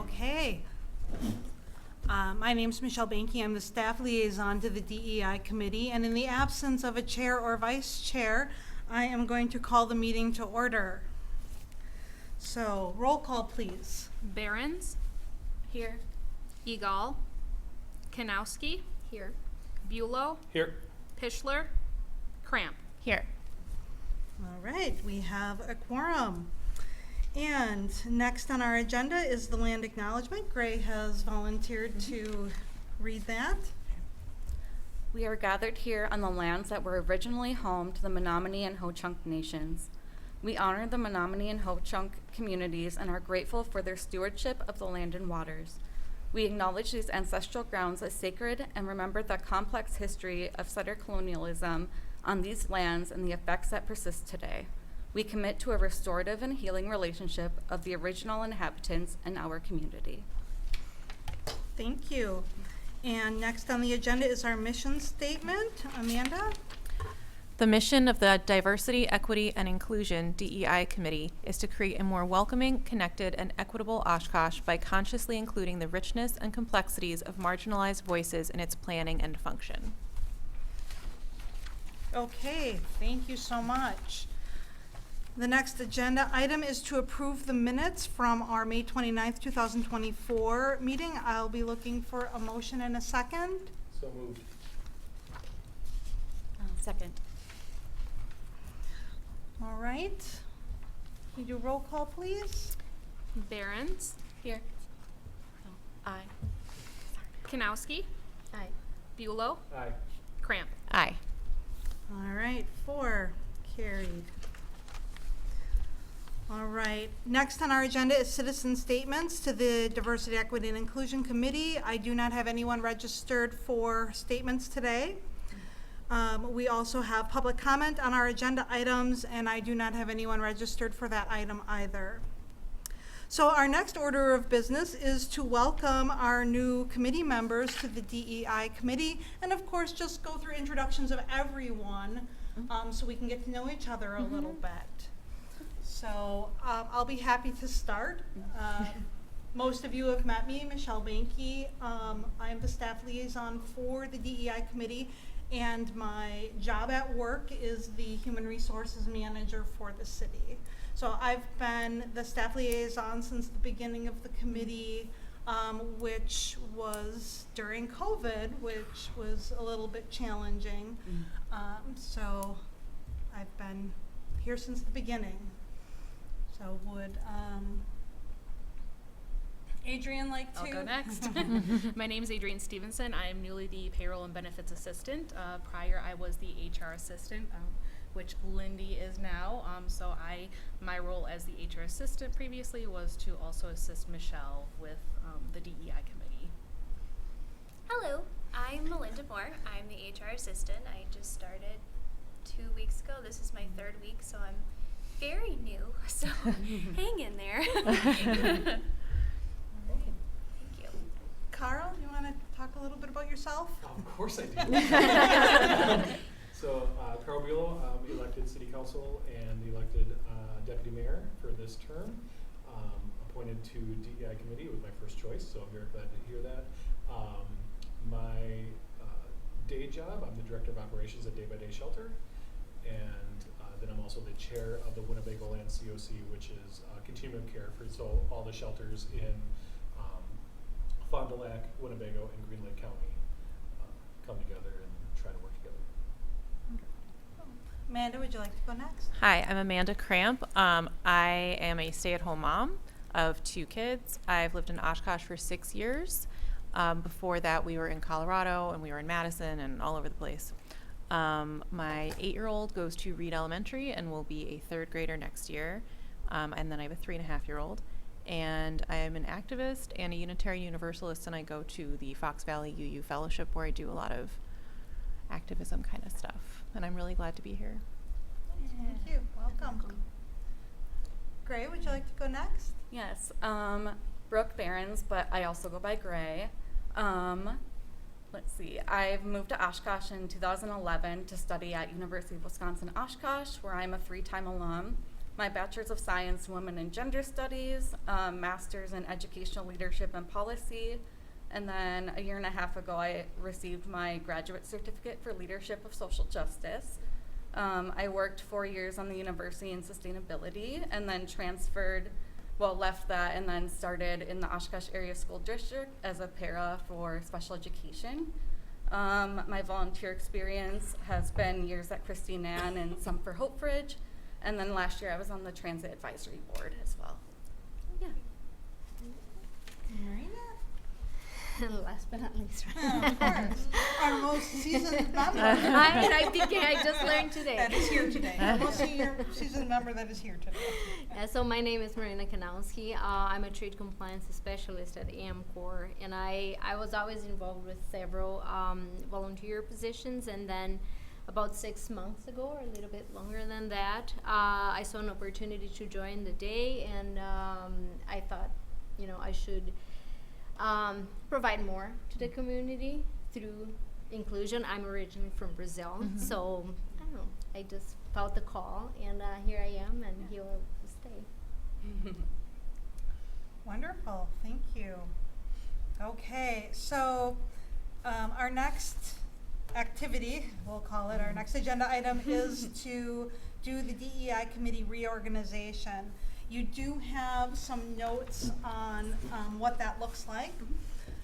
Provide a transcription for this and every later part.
Okay. My name's Michelle Banky. I'm the staff liaison to the DEI committee, and in the absence of a chair or vice chair, I am going to call the meeting to order. So, roll call, please. Behrens. Here. Egal. Kanowski. Here. Bulow. Here. Pischler. Cramp. Here. All right, we have a quorum. And next on our agenda is the land acknowledgement. Gray has volunteered to read that. We are gathered here on the lands that were originally home to the Menominee and Ho-Chunk nations. We honor the Menominee and Ho-Chunk communities and are grateful for their stewardship of the land and waters. We acknowledge these ancestral grounds as sacred and remember the complex history of settler colonialism on these lands and the effects that persist today. We commit to a restorative and healing relationship of the original inhabitants and our community. Thank you. And next on the agenda is our mission statement. Amanda? The mission of the Diversity, Equity, and Inclusion DEI Committee is to create a more welcoming, connected, and equitable Oshkosh by consciously including the richness and complexities of marginalized voices in its planning and function. Okay, thank you so much. The next agenda item is to approve the minutes from our May 29th, 2024 meeting. I'll be looking for a motion and a second. So moved. Second. All right. Can you do roll call, please? Behrens. Here. Aye. Kanowski. Aye. Bulow. Aye. Cramp. Aye. All right, 4 carried. All right, next on our agenda is citizen statements to the Diversity, Equity, and Inclusion Committee. I do not have anyone registered for statements today. We also have public comment on our agenda items, and I do not have anyone registered for that item either. So our next order of business is to welcome our new committee members to the DEI committee, and of course, just go through introductions of everyone so we can get to know each other a little bit. So I'll be happy to start. Most of you have met me, Michelle Banky. I am the staff liaison for the DEI committee, and my job at work is the human resources manager for the city. So I've been the staff liaison since the beginning of the committee, which was during COVID, which was a little bit challenging. So I've been here since the beginning. So would Adrian like to? I'll go next. My name is Adrienne Stevenson. I am newly the payroll and benefits assistant. Prior, I was the HR assistant, which Lindy is now. So my role as the HR assistant previously was to also assist Michelle with the DEI committee. Hello, I'm Melinda Moore. I'm the HR assistant. I just started 2 weeks ago. This is my 3rd week, so I'm very new. So hang in there. Thank you. Carl, you want to talk a little bit about yourself? Of course I do. So, Carl Bulow, elected city council and elected deputy mayor for this term. Appointed to DEI committee was my first choice, so I'm very glad to hear that. My day job, I'm the director of operations at Day by Day Shelter, and then I'm also the chair of the Winnebago Land COC, which is continuum of care for all the shelters in Fond du Lac, Winnebago, and Green Lake County come together and try to work together. Amanda, would you like to go next? Hi, I'm Amanda Cramp. I am a stay-at-home mom of 2 kids. I've lived in Oshkosh for 6 years. Before that, we were in Colorado, and we were in Madison, and all over the place. My 8-year-old goes to Reed Elementary and will be a 3rd grader next year. And then I have a 3.5-year-old. And I am an activist and a Unitarian Universalist, and I go to the Fox Valley UU Fellowship, where I do a lot of activism kind of stuff. And I'm really glad to be here. Thank you. Welcome. Gray, would you like to go next? Yes. Brooke Behrens, but I also go by Gray. Let's see. I've moved to Oshkosh in 2011 to study at University of Wisconsin Oshkosh, where I'm a 3-time alum. my Bachelor's of Science, Women and Gender Studies, Master's in Educational Leadership and Policy, and then a year and a half ago I received my graduate certificate for Leadership of Social Justice. I worked 4 years on the university in sustainability and then left that and then started in the Oshkosh Area School District as a para for special education. My volunteer experience has been years at Christine Ann and some for Hope Bridge, and then last year I was on the Transit Advisory Board as well. Yeah. Marina? Last but not least, Oh, of course. Our most seasoned member. I just learned today. That is here today. Our most seasoned member that is here today. So my name is Marina Kanowski. I'm a trade compliance specialist at AMCOR, and I was always involved with several volunteer positions, and then about 6 months ago, or a little bit longer than that, I saw an opportunity to join the day, and I thought, I should provide more to the community through inclusion. I'm originally from Brazil, so I don't know. I just felt the call, and here I am, and here I will stay. Wonderful, thank you. Okay, so our next activity, we'll call it, our next agenda item is to do the DEI committee reorganization. You do have some notes on what that looks like.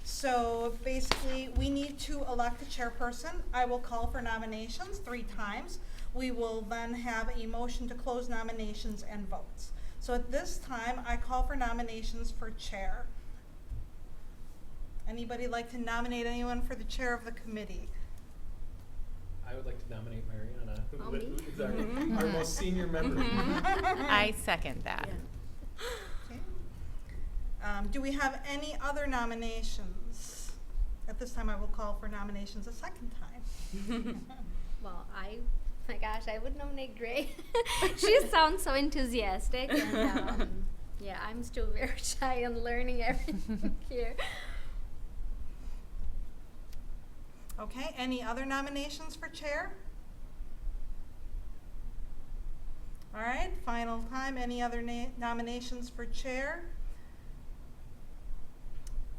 So basically, we need to elect a chairperson. I will call for nominations 3 times. We will then have a motion to close nominations and votes. So at this time, I call for nominations for chair. Anybody like to nominate anyone for the chair of the committee? I would like to nominate Mariana, Oh, who me? is our most senior member. I second that. Okay. Do we have any other nominations? At this time, I will call for nominations a second time. Well, my gosh, I would nominate Gray. She sounds so enthusiastic, and yeah, I'm still very shy and learning everything here. Okay, any other nominations for chair? All right, final time, any other nominations for chair?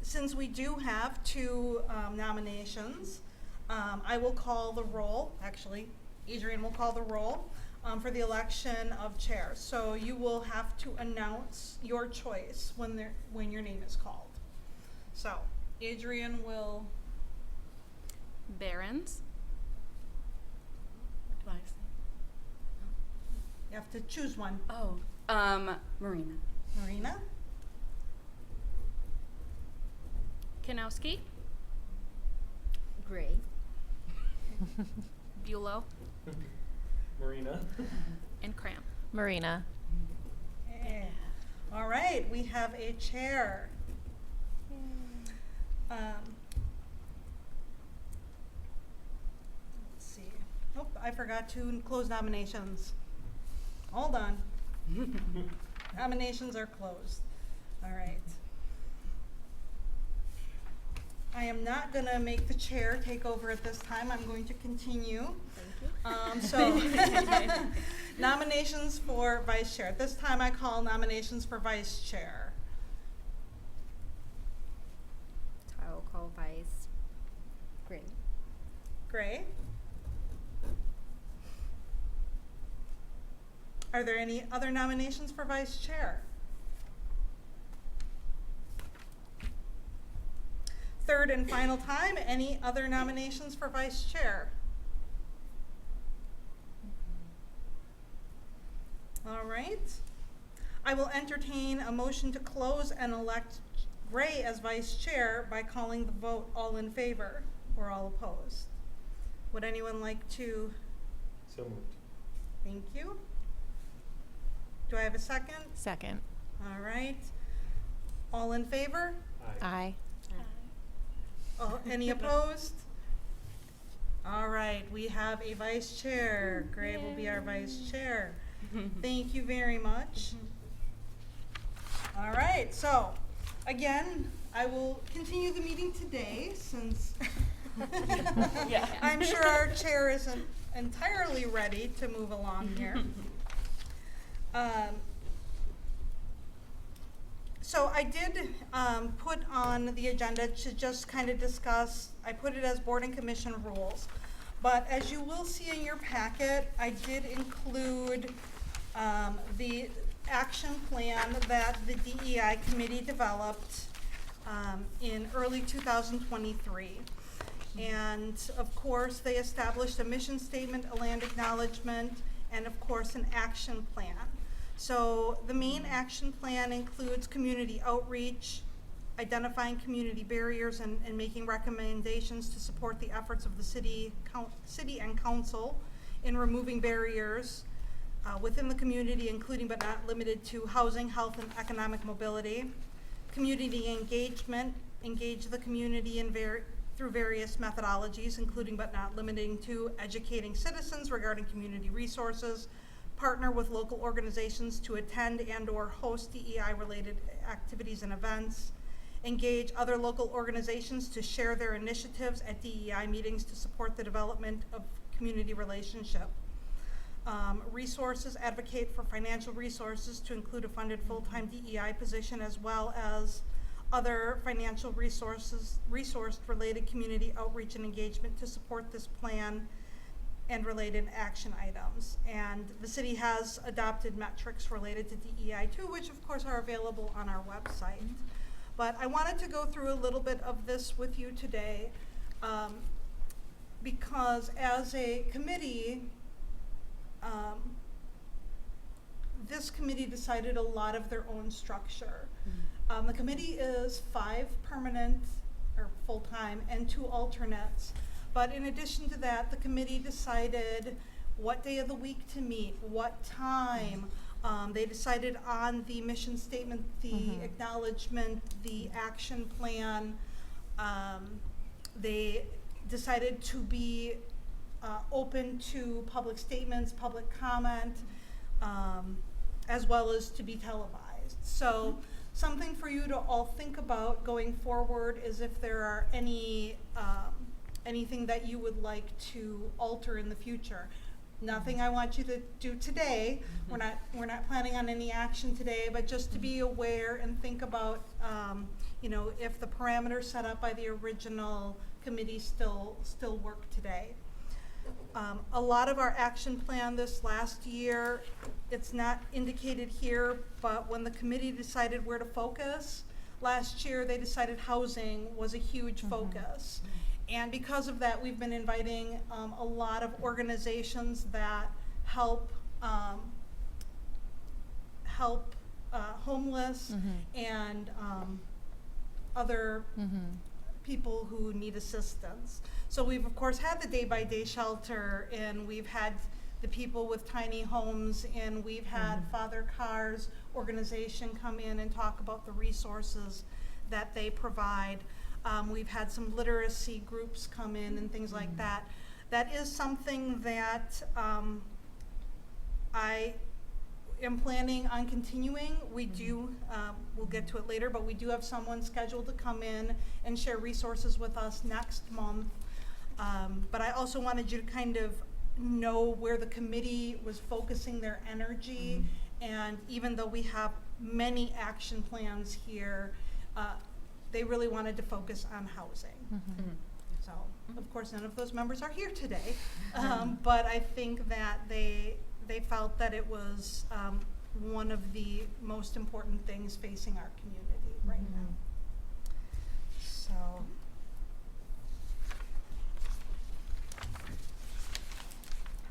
Since we do have 2 nominations, I will call the roll, actually, Adrian will call the roll for the election of chair. So you will have to announce your choice when your name is called. So Adrian will. Barons, What do I say? You have to choose one. Oh, Marina. Marina? Kanowski, Gray. Bulow, Marina. and Cramp. Marina. Yeah. All right, we have a chair. Let's see. Oh, I forgot to close nominations. Hold on. Nominations are closed. All right. I am not going to make the chair take over at this time. I'm going to continue. Thank you. So, nominations for vice chair. At this time, I call nominations for vice chair. I will call Vice Gray. Gray. Are there any other nominations for vice chair? Third and final time, any other nominations for vice chair? All right. I will entertain a motion to close and elect Gray as vice chair by calling the vote all in favor or all opposed. Would anyone like to? So moved. Thank you. Do I have a second? Second. All right. All in favor? Aye. Oh, any opposed? All right, we have a vice chair. Gray will be our vice chair. Thank you very much. All right, so again, I will continue the meeting today since I'm sure our chair isn't entirely ready to move along here. So I did put on the agenda to just kind of discuss, I put it as board and commission rules. But as you will see in your packet, I did include the action plan that the DEI committee developed in early 2023. And of course, they established a mission statement, a land acknowledgement, and of course, an action plan. So the main action plan includes community outreach, identifying community barriers, and making recommendations to support the efforts of the city and council in removing barriers within the community, including but not limited to housing, health, and economic mobility. Community engagement, engage the community in through various methodologies, including but not limiting to educating citizens regarding community resources, partner with local organizations to attend and or host DEI-related activities and events, engage other local organizations to share their initiatives at DEI meetings to support the development of community relationship. Resources, advocate for financial resources to include a funded full-time DEI position as well as other financial resource-related community outreach and engagement to support this plan and related action items. And the city has adopted metrics related to DEI too, which of course are available on our website. But I wanted to go through a little bit of this with you today because as a committee, this committee decided a lot of their own structure. The committee is 5 permanent or full-time and 2 alternates. But in addition to that, the committee decided what day of the week to meet, what time. They decided on the mission statement, the acknowledgement, the action plan. They decided to be open to public statements, public comment, as well as to be televised. So something for you to all think about going forward is if there are any anything that you would like to alter in the future. Nothing I want you to do today. We're not planning on any action today, but just to be aware and think about, you know, if the parameters set up by the original committee still work today. A lot of our action plan this last year, it's not indicated here, but when the committee decided where to focus, last year they decided housing was a huge focus. And because of that, we've been inviting a lot of organizations that help homeless and other people who need assistance. So we've of course had the day-by-day shelter, and we've had the people with tiny homes, and we've had Father Carr's organization come in and talk about the resources that they provide. We've had some literacy groups come in and things like that. That is something that I am planning on continuing. We do, we'll get to it later, but we do have someone scheduled to come in and share resources with us next month. But I also wanted you to kind of know where the committee was focusing their energy. And even though we have many action plans here, they really wanted to focus on housing. So, of course, none of those members are here today, but I think that they felt that it was one of the most important things facing our community right now. So,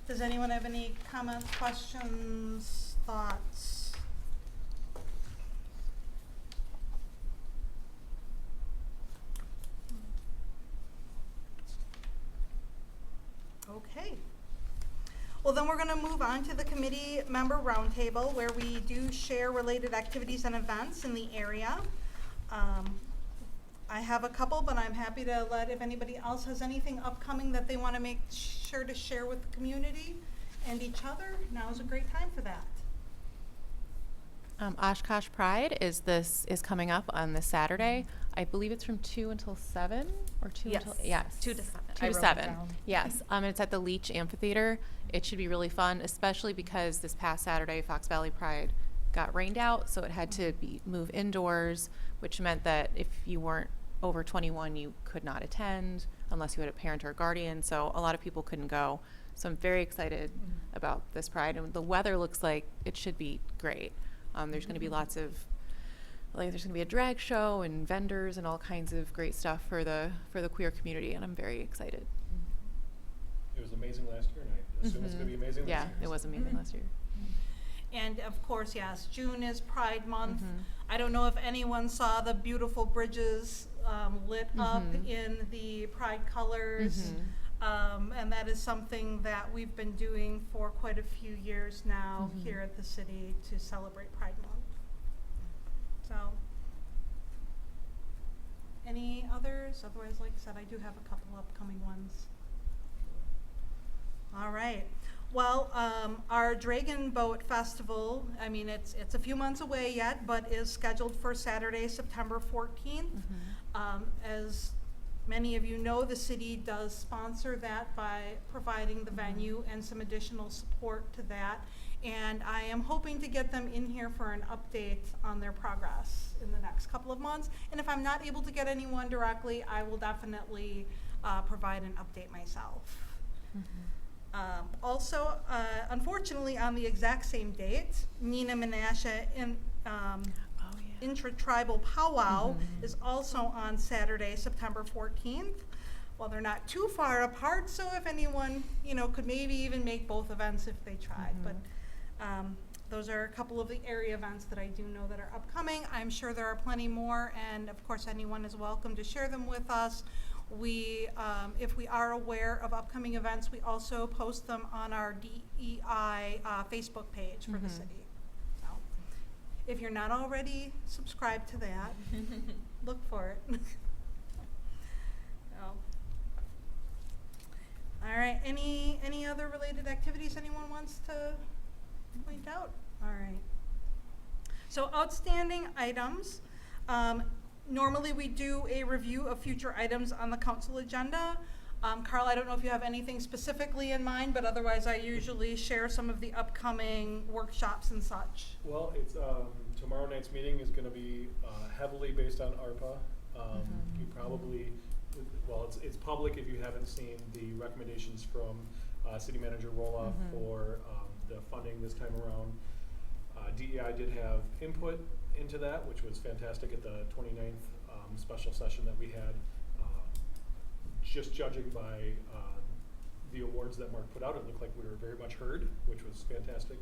does anyone have any comments, questions, thoughts? Okay. Well, then we're going to move on to the committee member roundtable, where we do share related activities and events in the area. I have a couple, but I'm happy to let, if anybody else has anything upcoming that they want to make sure to share with the community and each other, now is a great time for that. Oshkosh Pride is coming up on this Saturday. I believe it's from 2 until 7 or 2 Yes. until, yes. 2 to 7. 2 I to wrote it 7. down. Yes. It's at the Leach Amphitheater. It should be really fun, especially because this past Saturday, Fox Valley Pride got rained out, so it had to move indoors, which meant that if you weren't over 21, you could not attend unless you had a parent or a guardian. So a lot of people couldn't go. So I'm very excited about this Pride, and the weather looks like it should be great. There's going to be lots of, there's going to be a drag show and vendors and all kinds of great stuff for the queer community, and I'm very excited. It was amazing last year, and I assume it's going to be amazing this Yeah, year. it was amazing last year. And of course, yes, June is Pride Month. Mhm. I don't know if anyone saw the beautiful bridges lit up Mhm. in the Pride colors. And that is something that we've been doing for quite a few years now Mhm. here at the city to celebrate Pride Month. So, any others? Otherwise, like I said, I do have a couple upcoming ones. All right. Well, our Dragon Boat Festival, I mean, it's a few months away yet, but is scheduled for Saturday, September 14th. As many of you know, the city does sponsor that by providing the venue and some additional support to that. And I am hoping to get them in here for an update on their progress in the next couple of months. And if I'm not able to get anyone directly, I will definitely provide an update myself. Also, unfortunately, on the exact same date, Nina Menashe Intra-Tribal Powwow is also on Saturday, September 14th. Well, they're not too far apart, so if anyone, could maybe even make both events if they tried. But those are a couple of the area events that I do know that are upcoming. I'm sure there are plenty more, and of course, anyone is welcome to share them with us. We, if we are aware of upcoming events, we also post them on our DEI Facebook page for the city. So, if you're not already subscribed to that, look for it. So. All right, any other related activities anyone wants to point out? All right. So outstanding items. Normally we do a review of future items on the council agenda. Carl, I don't know if you have anything specifically in mind, but otherwise I usually share some of the upcoming workshops and such. Well, it's tomorrow night's meeting is going to be heavily based on ARPA. You probably, well, it's public if you haven't seen the recommendations from City Manager Roloff for the funding this time around. DEI did have input into that, which was fantastic at the 29th special session that we had. Just judging by the awards that Mark put out, it looked like we were very much heard, which was fantastic.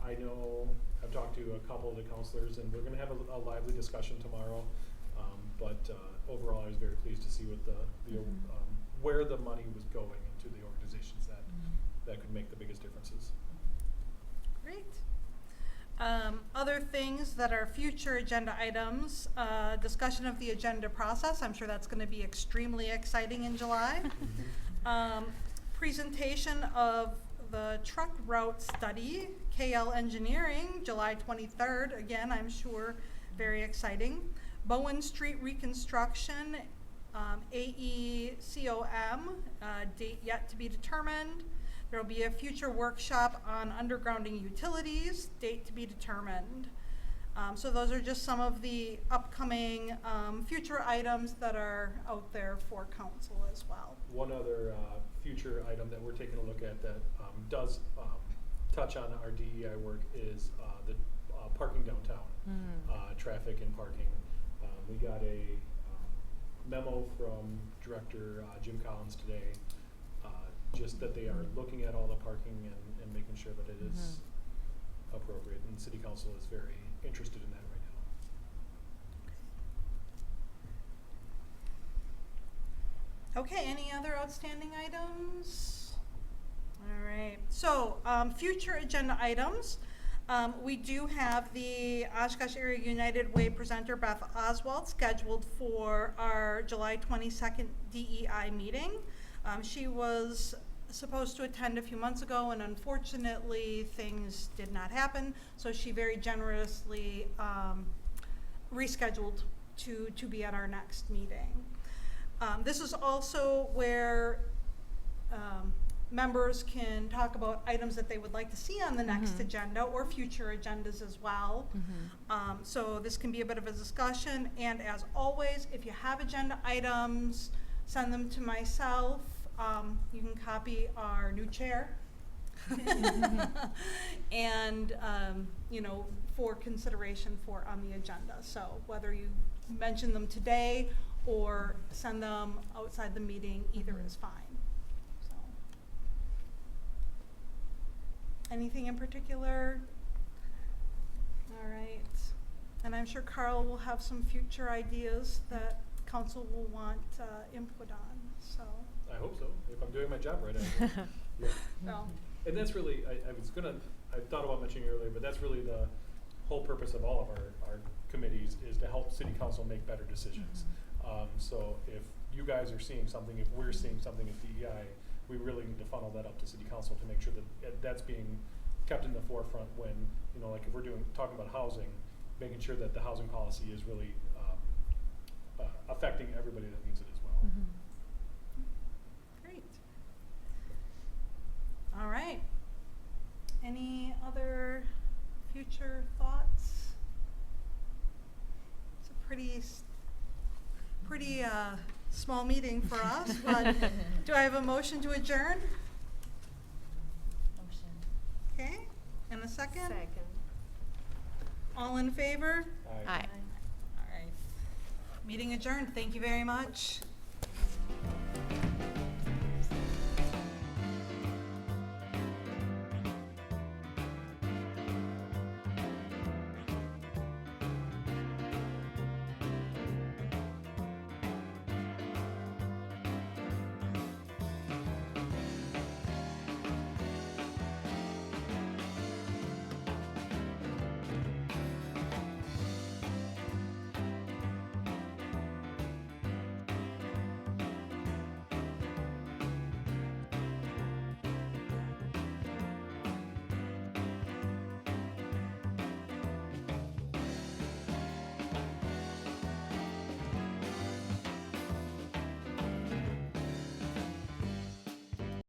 I know I've talked to a couple of the counselors, and we're going to have a lively discussion tomorrow. But overall, I was very pleased to see what where the money was going into the organizations that could make the biggest differences. Great. Other things that are future agenda items, discussion of the agenda process. I'm sure that's going to be extremely exciting in July. Presentation of the truck route study, KL Engineering, July 23rd. Again, I'm sure very exciting. Bowen Street reconstruction, AECOM, date yet to be determined. There will be a future workshop on undergrounding utilities, date to be determined. So those are just some of the upcoming future items that are out there for council as well. One other future item that we're taking a look at that does touch on our DEI work is the parking downtown, traffic and parking. We got a memo from Director Jim Collins today, just that they are looking at all the parking and making sure that it is appropriate, and City Council is very interested in that right now. Okay, any other outstanding items? All right, so future agenda items. We do have the Oshkosh Area United Way presenter Beth Oswald scheduled for our July 22nd DEI meeting. She was supposed to attend a few months ago, and unfortunately, things did not happen. So she very generously rescheduled to be at our next meeting. This is also where members can talk about items that they would like to see on the next agenda or future agendas as well. So this can be a bit of a discussion, and as always, if you have agenda items, send them to myself. You can copy our new chair. And, you know, for consideration for on the agenda. So whether you mention them today or send them outside the meeting, either is fine. So, anything in particular? All right. And I'm sure Carl will have some future ideas that council will want input on, so. I hope so, if I'm doing my job right. Yeah. Well, And that's really, I thought about mentioning earlier, but that's really the whole purpose of all of our committees, is to help city council make better decisions. So if you guys are seeing something, if we're seeing something at DEI, we really need to funnel that up to city council to make sure that that's being kept in the forefront when, you know, like if we're talking about housing, making sure that the housing policy is really affecting everybody that needs it as well. great. All right. Any other future thoughts? It's a pretty small meeting for us, but do I have a motion to adjourn? Motion. Okay, and a second? Second. All in favor? Aye. Aye. All right. Meeting adjourned. Thank you very much.